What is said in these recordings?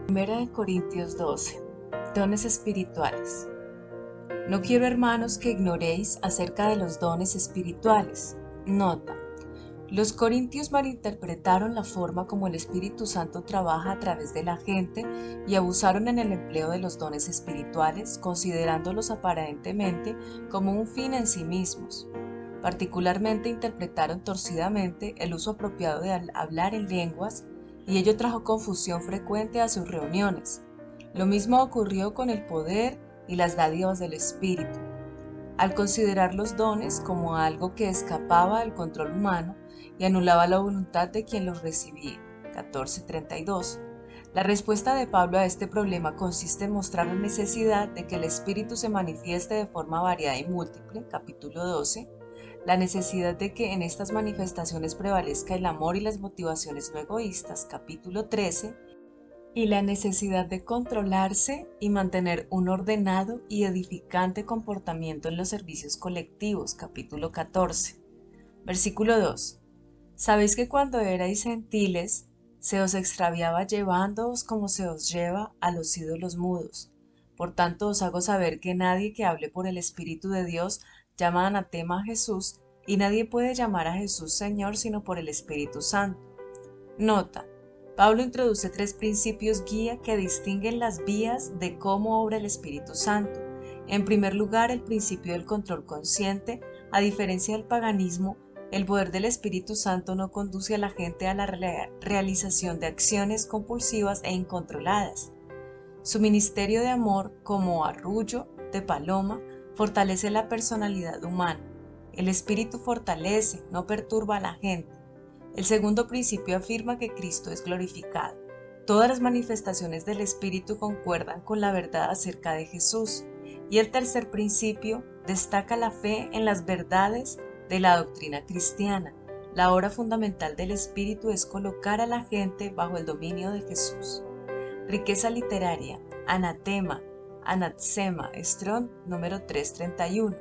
Primera de Corintios 12. Dones espirituales. No quiero, hermanos, que ignoréis acerca de los dones espirituales. Nota: los corintios malinterpretaron la forma como el Espíritu Santo trabaja a través de la gente y abusaron en el empleo de los dones espirituales, considerándolos aparentemente como un fin en sí mismos. Particularmente interpretaron torcidamente el uso apropiado de hablar en lenguas, y ello trajo confusión frecuente a sus reuniones. Lo mismo ocurrió con el poder y las dádivas del Espíritu. Al considerar los dones como algo que escapaba del control humano y anulaba la voluntad de quien los recibía. 14:32. La respuesta de Pablo a este problema consiste en mostrar la necesidad de que el Espíritu se manifieste de forma variada y múltiple. Capítulo 12. La necesidad de que en estas manifestaciones prevalezca el amor y las motivaciones no egoístas. Capítulo 13. Y la necesidad de controlarse y mantener un ordenado y edificante comportamiento en los servicios colectivos. Capítulo 14. Versículo 2. Sabéis que cuando erais gentiles, se os extraviaba llevándoos como se os lleva a los ídolos mudos. Por tanto os hago saber que nadie que hable por el Espíritu de Dios llama anatema a Jesús, y nadie puede llamar a Jesús Señor sino por el Espíritu Santo. Nota: Pablo introduce 3 principios guía que distinguen las vías de cómo obra el Espíritu Santo. En primer lugar, el principio del control consciente. A diferencia del paganismo, el poder del Espíritu Santo no conduce a la gente a la realización de acciones compulsivas e incontroladas. Su ministerio de amor, como arrullo de paloma, fortalece la personalidad humana. El Espíritu fortalece, no perturba a la gente. El segundo principio afirma que Cristo es glorificado. Todas las manifestaciones del Espíritu concuerdan con la verdad acerca de Jesús. Y el tercer principio destaca la fe en las verdades de la doctrina cristiana. La obra fundamental del Espíritu es colocar a la gente bajo el dominio de Jesús. Riqueza literaria. Anatema, anatsema, Strong número 331.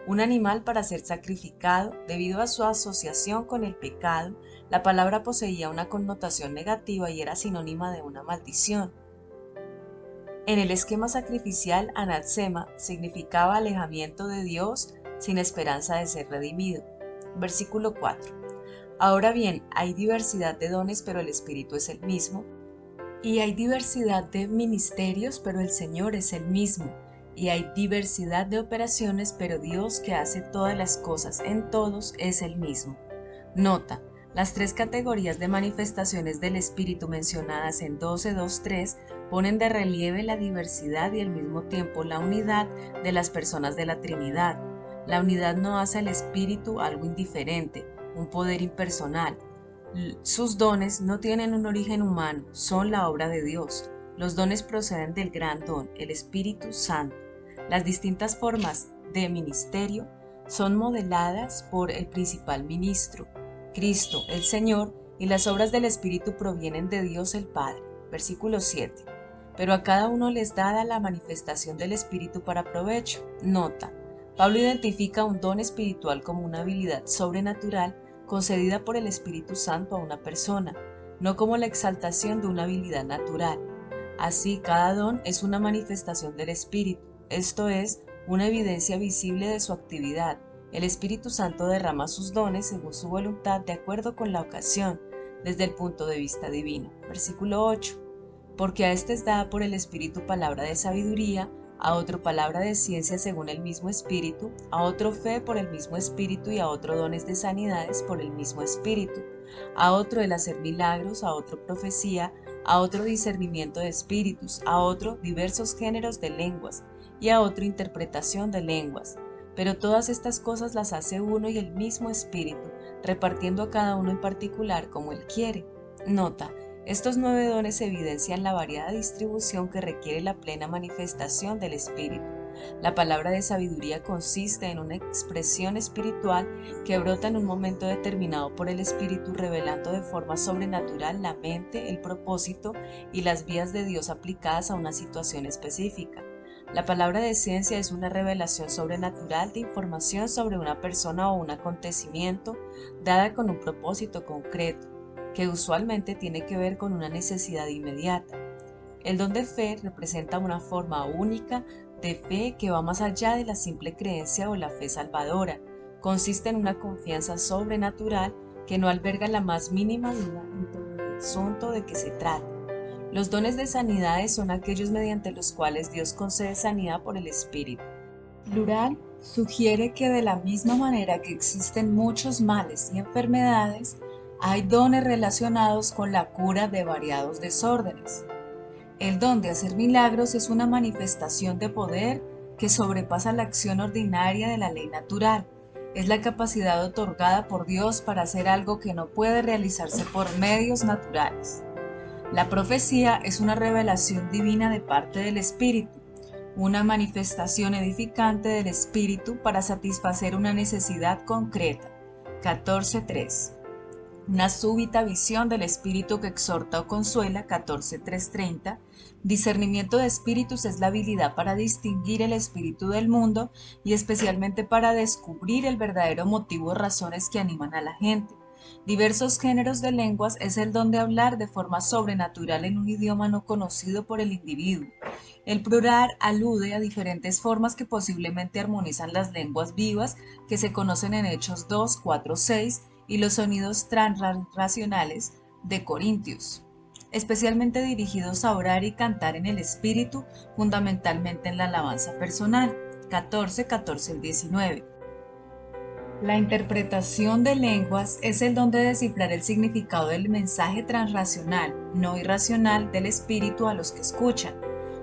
Un animal para ser sacrificado. Debido a su asociación con el pecado, la palabra poseía una connotación negativa y era sinónima de una maldición. En el esquema sacrificial, anatsema significaba alejamiento de Dios sin esperanza de ser redimido. Versículo 4. Ahora bien, hay diversidad de dones, pero el Espíritu es el mismo. Y hay diversidad de ministerios, pero el Señor es el mismo. Y hay diversidad de operaciones, pero Dios, que hace todas las cosas en todos, es el mismo. Nota: las 3 categorías de manifestaciones del Espíritu mencionadas en 12:2.3 ponen de relieve la diversidad y al mismo tiempo la unidad de las personas de la Trinidad. La unidad no hace al Espíritu algo indiferente, un poder impersonal. Sus dones no tienen un origen humano, son la obra de Dios. Los dones proceden del gran don, el Espíritu Santo. Las distintas formas de ministerio son modeladas por el principal ministro, Cristo, el Señor, y las obras del Espíritu provienen de Dios el Padre. Versículo 7. Pero a cada uno les dada la manifestación del Espíritu para provecho. Nota: Pablo identifica un don espiritual como una habilidad sobrenatural concedida por el Espíritu Santo a una persona, no como la exaltación de una habilidad natural. Así, cada don es una manifestación del Espíritu, esto es, una evidencia visible de su actividad. El Espíritu Santo derrama sus dones según su voluntad, de acuerdo con la ocasión, desde el punto de vista divino. Versículo 8. Porque a éste es dada por el Espíritu palabra de sabiduría, a otro palabra de ciencia según el mismo Espíritu, a otro fe por el mismo Espíritu, y a otro dones de sanidades por el mismo Espíritu, a otro el hacer milagros, a otro profecía, a otro discernimiento de espíritus, a otro diversos géneros de lenguas, y a otro interpretación de lenguas. Pero todas estas cosas las hace uno y el mismo Espíritu, repartiendo a cada uno en particular como Él quiere. Nota: estos 9 dones evidencian la variada distribución que requiere la plena manifestación del Espíritu. La palabra de sabiduría consiste en una expresión espiritual que brota en un momento determinado por el Espíritu, revelando de forma sobrenatural la mente, el propósito y las vías de Dios aplicadas a una situación específica. La palabra de ciencia es una revelación sobrenatural de información sobre una persona o un acontecimiento, dada con un propósito concreto, que usualmente tiene que ver con una necesidad inmediata. El don de fe representa una forma única de fe que va más allá de la simple creencia o la fe salvadora. Consiste en una confianza sobrenatural que no alberga la más mínima duda en todo el asunto de que se trata. Los dones de sanidades son aquellos mediante los cuales Dios concede sanidad por el Espíritu. Plural sugiere que de la misma manera que existen muchos males y enfermedades, hay dones relacionados con la cura de variados desórdenes. El don de hacer milagros es una manifestación de poder que sobrepasa la acción ordinaria de la ley natural. Es la capacidad otorgada por Dios para hacer algo que no puede realizarse por medios naturales. La profecía es una revelación divina de parte del Espíritu, una manifestación edificante del Espíritu para satisfacer una necesidad concreta. 14.3. Una súbita visión del Espíritu que exhorta o consuela. 14.3.30. Discernimiento de espíritus es la habilidad para distinguir el espíritu del mundo y especialmente para descubrir el verdadero motivo o razones que animan a la gente. Diversos géneros de lenguas es el don de hablar de forma sobrenatural en un idioma no conocido por el individuo. El plural alude a diferentes formas que posiblemente armonizan las lenguas vivas que se conocen en Hechos 2, 4, 6 y los sonidos transracionales de Corintios, especialmente dirigidos a orar y cantar en el espíritu, fundamentalmente en la alabanza personal. 14:14-19. La interpretación de lenguas es el don de descifrar el significado del mensaje transracional, no irracional, del espíritu a los que escuchan.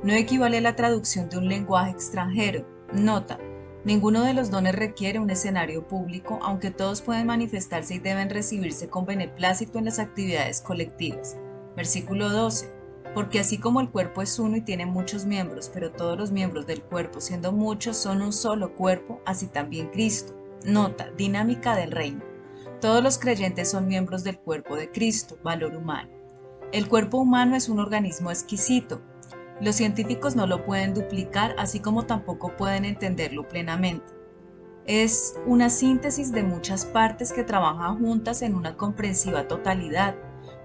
No equivale a la traducción de un lenguaje extranjero. Nota: ninguno de los dones requiere un escenario público, aunque todos pueden manifestarse y deben recibirse con beneplácito en las actividades colectivas. Versículo 12. Porque así como el cuerpo es uno y tiene muchos miembros, pero todos los miembros del cuerpo, siendo muchos, son un solo cuerpo, así también Cristo. Nota: dinámica del reino. Todos los creyentes son miembros del cuerpo de Cristo, valor humano. El cuerpo humano es un organismo exquisito. Los científicos no lo pueden duplicar, así como tampoco pueden entenderlo plenamente. Es una síntesis de muchas partes que trabajan juntas en una comprensiva totalidad.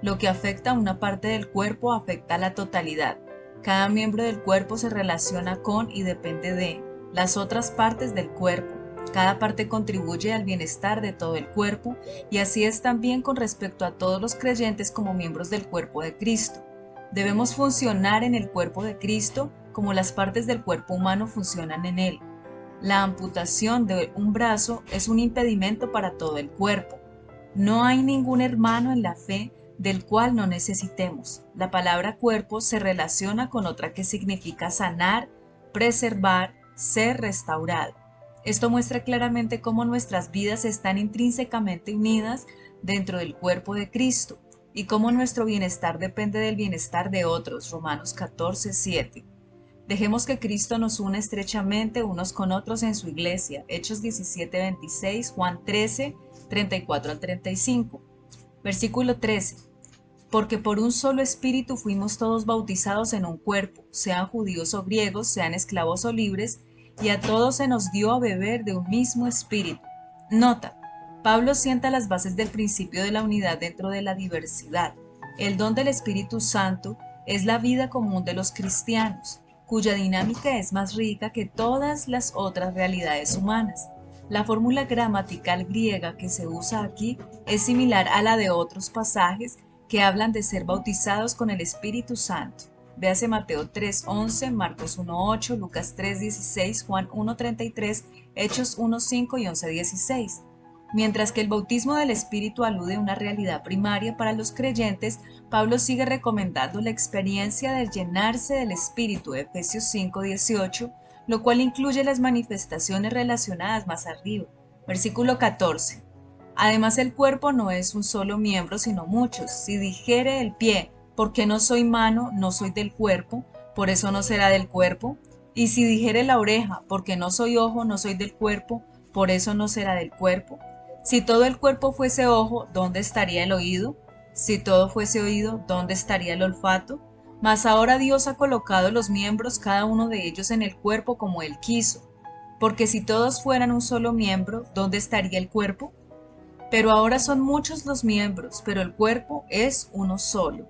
Lo que afecta a una parte del cuerpo afecta a la totalidad. Cada miembro del cuerpo se relaciona con y depende de las otras partes del cuerpo. Cada parte contribuye al bienestar de todo el cuerpo, y así es también con respecto a todos los creyentes como miembros del cuerpo de Cristo. Debemos funcionar en el cuerpo de Cristo como las partes del cuerpo humano funcionan en él. La amputación de un brazo es un impedimento para todo el cuerpo. No hay ningún hermano en la fe del cual no necesitemos. La palabra cuerpo se relaciona con otra que significa sanar, preservar, ser restaurado. Esto muestra claramente cómo nuestras vidas están intrínsecamente unidas dentro del cuerpo de Cristo y cómo nuestro bienestar depende del bienestar de otros. Romanos 14:7. Dejemos que Cristo nos une estrechamente unos con otros en su iglesia. Hechos 17:26, Juan 13:34-35. Versículo 13. Porque por un solo espíritu fuimos todos bautizados en un cuerpo, sean judíos o griegos, sean esclavos o libres, y a todos se nos dio a beber de un mismo espíritu. Nota: Pablo sienta las bases del principio de la unidad dentro de la diversidad. El don del Espíritu Santo es la vida común de los cristianos, cuya dinámica es más rica que todas las otras realidades humanas. La fórmula gramatical griega que se usa aquí es similar a la de otros pasajes que hablan de ser bautizados con el Espíritu Santo. Véase Mateo 3:11, Marcos 1:8, Lucas 3:16, Juan 1:33, Hechos 1:5 y 11:16. Mientras que el bautismo del Espíritu alude a una realidad primaria para los creyentes, Pablo sigue recomendando la experiencia de llenarse del Espíritu, Efesios 5:18, lo cual incluye las manifestaciones relacionadas más arriba. Versículo 14. Además, el cuerpo no es un solo miembro, sino muchos. Si dijere el pie, porque no soy mano, no soy del cuerpo, por eso no será del cuerpo. Y si dijere la oreja, porque no soy ojo, no soy del cuerpo, por eso no será del cuerpo. Si todo el cuerpo fuese ojo, ¿dónde estaría el oído? Si todo fuese oído, ¿dónde estaría el olfato? Mas ahora Dios ha colocado los miembros, cada uno de ellos en el cuerpo como Él quiso. Porque si todos fueran un solo miembro, ¿dónde estaría el cuerpo? Pero ahora son muchos los miembros, pero el cuerpo es uno solo.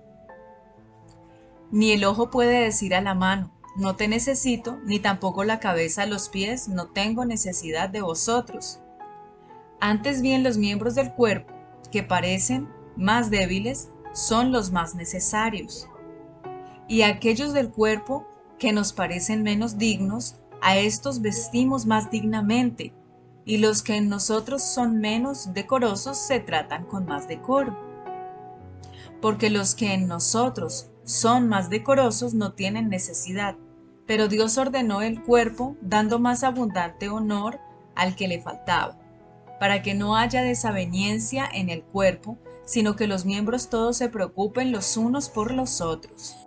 Ni el ojo puede decir a la mano, no te necesito, ni tampoco la cabeza a los pies, no tengo necesidad de vosotros. Antes bien los miembros del cuerpo, que parecen más débiles, son los más necesarios. Y aquellos del cuerpo que nos parecen menos dignos, a estos vestimos más dignamente, y los que en nosotros son menos decorosos se tratan con más decoro. Porque los que en nosotros son más decorosos no tienen necesidad, pero Dios ordenó el cuerpo dando más abundante honor al que le faltaba, para que no haya desaveniencia en el cuerpo, sino que los miembros todos se preocupen los unos por los otros.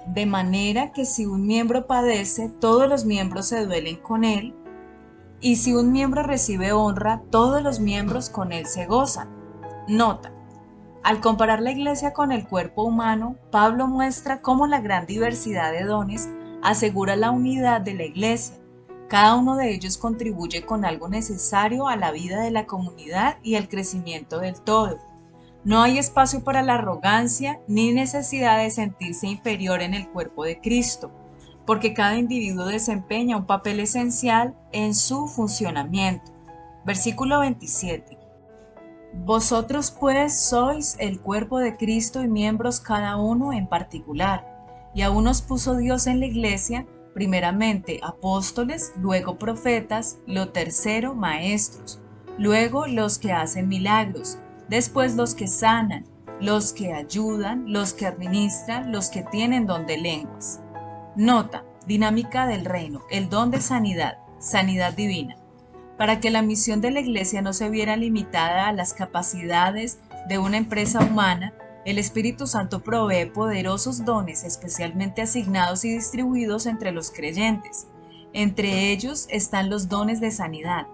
De manera que si un miembro padece, todos los miembros se duelen con él, y si un miembro recibe honra, todos los miembros con él se gozan. Nota: al comparar la iglesia con el cuerpo humano, Pablo muestra cómo la gran diversidad de dones asegura la unidad de la iglesia. Cada uno de ellos contribuye con algo necesario a la vida de la comunidad y al crecimiento del todo. No hay espacio para la arrogancia ni necesidad de sentirse inferior en el cuerpo de Cristo, porque cada individuo desempeña un papel esencial en su funcionamiento. Versículo 27. Vosotros pues sois el cuerpo de Cristo y miembros cada uno en particular. Y a unos puso Dios en la iglesia, primeramente apóstoles, luego profetas, lo tercero maestros, luego los que hacen milagros, después los que sanan, los que ayudan, los que administran, los que tienen don de lenguas. Nota: dinámica del reino, el don de sanidad, sanidad divina. Para que la misión de la iglesia no se viera limitada a las capacidades de una empresa humana, el Espíritu Santo provee poderosos dones especialmente asignados y distribuidos entre los creyentes. Entre ellos están los dones de sanidad.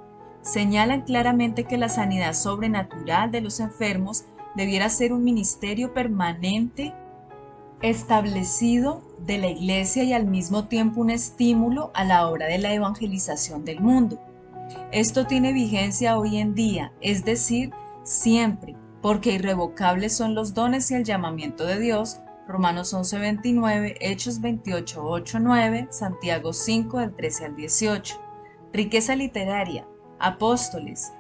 Señalan claramente que la sanidad sobrenatural de los enfermos debiera ser un ministerio permanente establecido de la iglesia y al mismo tiempo un estímulo a la obra de la evangelización del mundo. Esto tiene vigencia hoy en día, es decir, siempre, porque irrevocables son los dones y el llamamiento de Dios. Romanos 11:29, Hechos 28:8-9, Santiago 5 del 13 al 18. Riqueza literaria: apóstoles,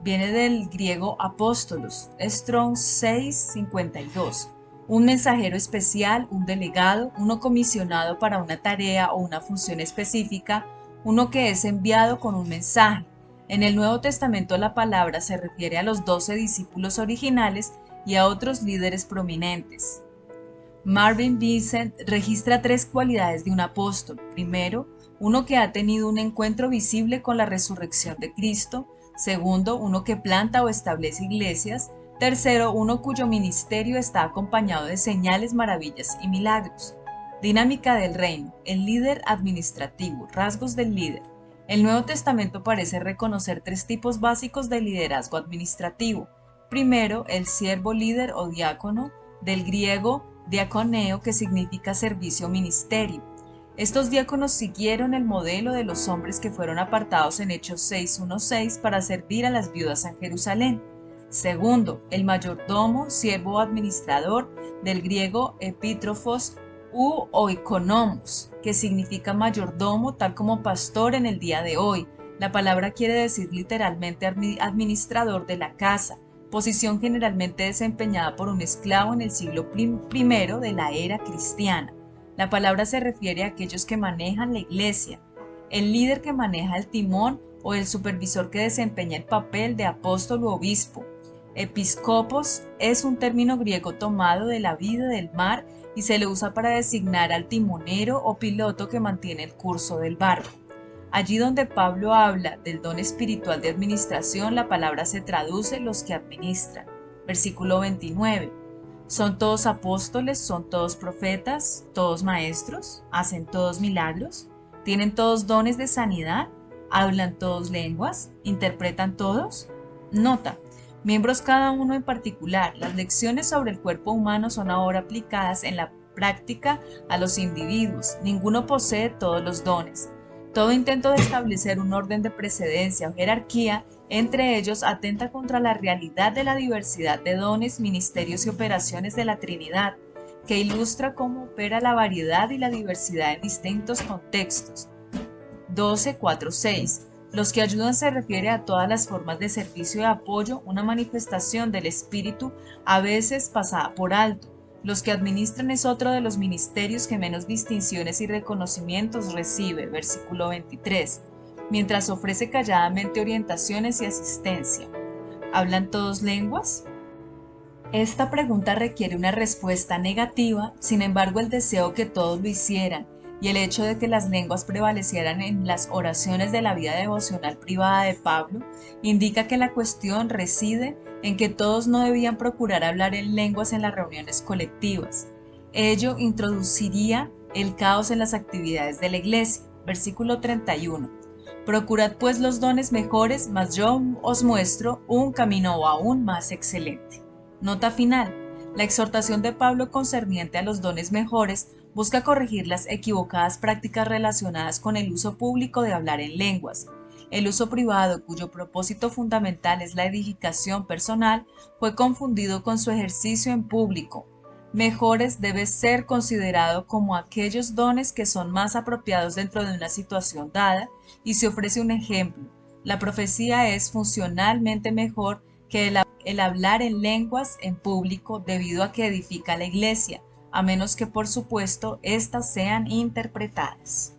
viene del griego apóstolos, Strong 6:52. Un mensajero especial, un delegado, uno comisionado para una tarea o una función específica, uno que es enviado con un mensaje. En el Nuevo Testamento la palabra se refiere a los 12 discípulos originales y a otros líderes prominentes. Marvin Vincent registra 3 cualidades de un apóstol. Primero, uno que ha tenido un encuentro visible con la resurrección de Cristo. Segundo, uno que planta o establece iglesias. Tercero, uno cuyo ministerio está acompañado de señales, maravillas y milagros. Dinámica del reino, el líder administrativo, rasgos del líder. El Nuevo Testamento parece reconocer 3 tipos básicos de liderazgo administrativo. Primero, el siervo líder o diácono, del griego diaconeo, que significa servicio o ministerio. Estos diáconos siguieron el modelo de los hombres que fueron apartados en Hechos 6:1-6 para servir a las viudas en Jerusalén. Segundo, el mayordomo, siervo o administrador, del griego epítrofos u oikonomos, que significa mayordomo, tal como pastor en el día de hoy. La palabra quiere decir literalmente administrador de la casa, posición generalmente desempeñada por un esclavo en el siglo I de la era cristiana. La palabra se refiere a aquellos que manejan la iglesia, el líder que maneja el timón o el supervisor que desempeña el papel de apóstol u obispo. Episcopos es un término griego tomado de la vida del mar y se le usa para designar al timonero o piloto que mantiene el curso del barco. Allí donde Pablo habla del don espiritual de administración, la palabra se traduce los que administran. Versículo 29. ¿Son todos apóstoles? ¿Son todos profetas? ¿Todos maestros? ¿Hacen todos milagros? ¿Tienen todos dones de sanidad? ¿Hablan todos lenguas? ¿Interpretan todos? Nota: miembros cada uno en particular. Las lecciones sobre el cuerpo humano son ahora aplicadas en la práctica a los individuos. Ninguno posee todos los dones. Todo intento de establecer un orden de precedencia o jerarquía entre ellos atenta contra la realidad de la diversidad de dones, ministerios y operaciones de la Trinidad. que ilustra cómo opera la variedad y la diversidad en distintos contextos. 12.4.6. Los que ayudan se refiere a todas las formas de servicio y apoyo, una manifestación del espíritu a veces pasada por alto. Los que administran es otro de los ministerios que menos distinciones y reconocimientos recibe, versículo 23, mientras ofrece calladamente orientaciones y asistencia. ¿Hablan todos lenguas? Esta pregunta requiere una respuesta negativa, sin embargo el deseo que todos lo hicieran y el hecho de que las lenguas prevalecieran en las oraciones de la vida devocional privada de Pablo indica que la cuestión reside en que todos no debían procurar hablar en lenguas en las reuniones colectivas. Ello introduciría el caos en las actividades de la iglesia. Versículo 31. Procurad pues los dones mejores, mas yo os muestro un camino aún más excelente. Nota final. La exhortación de Pablo concerniente a los dones mejores busca corregir las equivocadas prácticas relacionadas con el uso público de hablar en lenguas. El uso privado, cuyo propósito fundamental es la edificación personal, fue confundido con su ejercicio en público. Mejores debe ser considerado como aquellos dones que son más apropiados dentro de una situación dada, y se ofrece un ejemplo. La profecía es funcionalmente mejor que el hablar en lenguas en público debido a que edifica la iglesia, a menos que por supuesto éstas sean interpretadas.